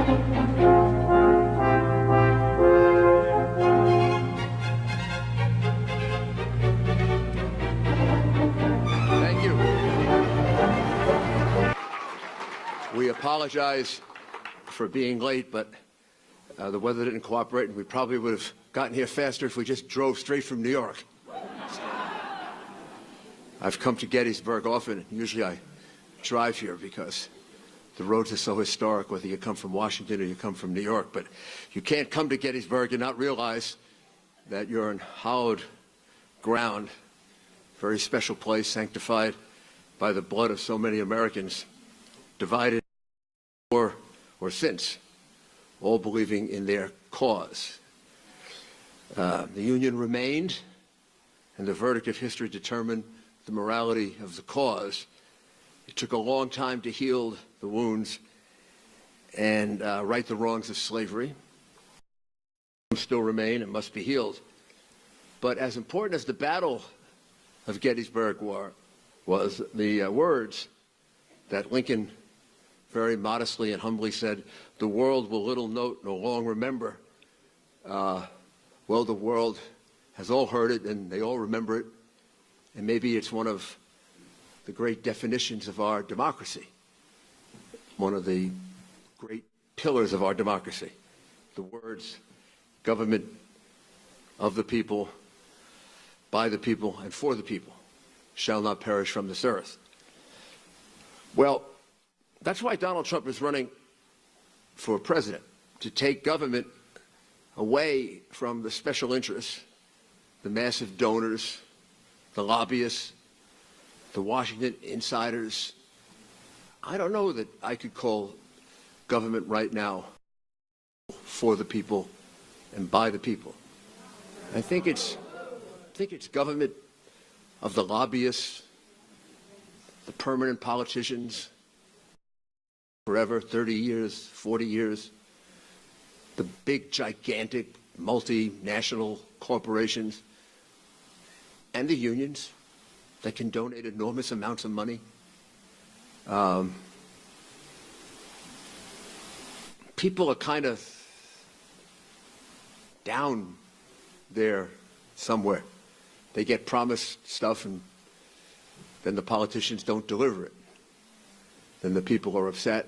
Thank you. We apologize for being late, but the weather didn't cooperate, and we probably would have gotten here faster if we just drove straight from New York. I've come to Gettysburg often. Usually I drive here because the roads are so historic, whether you come from Washington or you come from New York. But you can't come to Gettysburg and not realize that you're in hallowed ground, very special place, sanctified by the blood of so many Americans, divided or since, all believing in their cause. The Union remained, and the verdict of history determined the morality of the cause. It took a long time to heal the wounds and right the wrongs of slavery. Some still remain and must be healed. But as important as the Battle of Gettysburg was the words that Lincoln very modestly and humbly said, "The world will little note nor long remember." Well, the world has all heard it and they all remember it. And maybe it's one of the great definitions of our democracy, one of the great pillars of our democracy. The words, government of the people, by the people, and for the people, shall not perish from this earth. Well, that's why Donald Trump is running for president, to take government away from the special interests, the massive donors, the lobbyists, the Washington insiders. I don't know that I could call government right now for the people and by the people. I think it's government of the lobbyists, the permanent politicians, forever, 30 years, 40 years, the big, gigantic, multinational corporations, and the unions that can donate enormous amounts of money. People are kind of down there somewhere. They get promised stuff and then the politicians don't deliver it. Then the people are upset.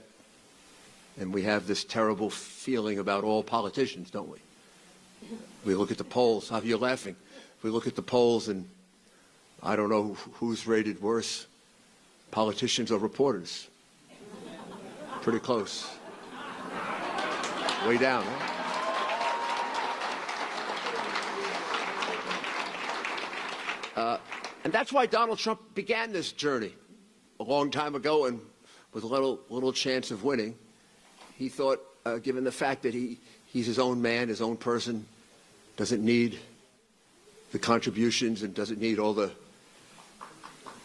And we have this terrible feeling about all politicians, don't we? We look at the polls. How are you laughing? We look at the polls and I don't know who's rated worse, politicians or reporters. Pretty close. Way down, huh? And that's why Donald Trump began this journey a long time ago, and with a little chance of winning. He thought, given the fact that he's his own man, his own person, doesn't need the contributions and doesn't need all the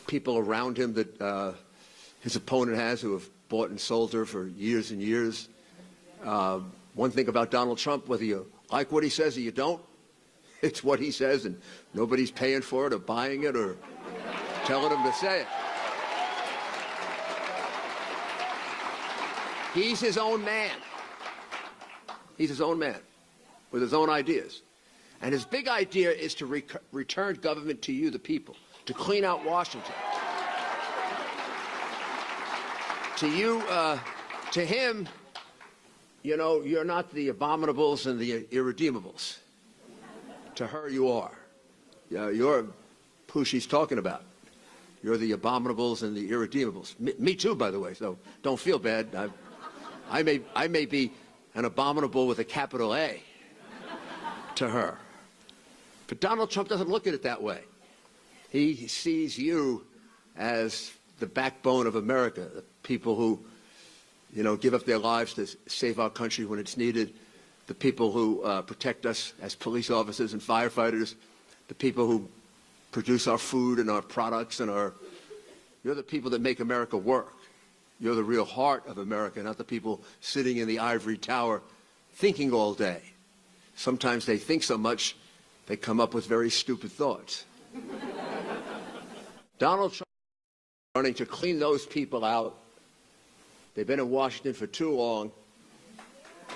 people around him that his opponent has, who have bought and sold her for years and years. One thing about Donald Trump, whether you like what he says or you don't, it's what he says, and nobody's paying for it or buying it or telling him to say it. He's his own man. He's his own man with his own ideas. And his big idea is to return government to you, the people, to clean out Washington. To you, to him, you know, you're not the abominables and the irredeemables. To her, you are. You're who she's talking about. You're the abominables and the irredeemables. Me too, by the way, so don't feel bad. I may be an abominable with a capital A to her. But Donald Trump doesn't look at it that way. He sees you as the backbone of America, the people who, you know, give up their lives to save our country when it's needed, the people who protect us as police officers and firefighters, the people who produce our food and our products and you're the people that make America work. You're the real heart of America, not the people sitting in the ivory tower thinking all day. Sometimes they think so much, they come up with very stupid thoughts. Donald Trump is running to clean those people out. They've been in Washington for too long.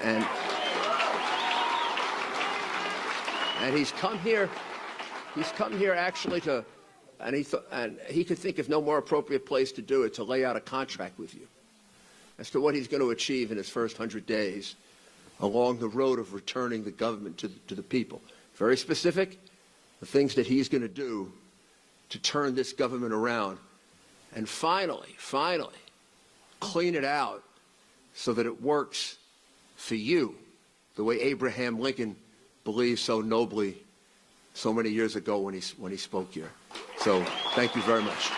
And he's come here actually to, and he could think of no more appropriate place to do it, to lay out a contract with you as to what he's going to achieve in his first 100 days along the road of returning the government to the people. Very specific, the things that he's going to do to turn this government around and finally clean it out so that it works for you the way Abraham Lincoln believed so nobly so many years ago when he spoke here. So thank you very much.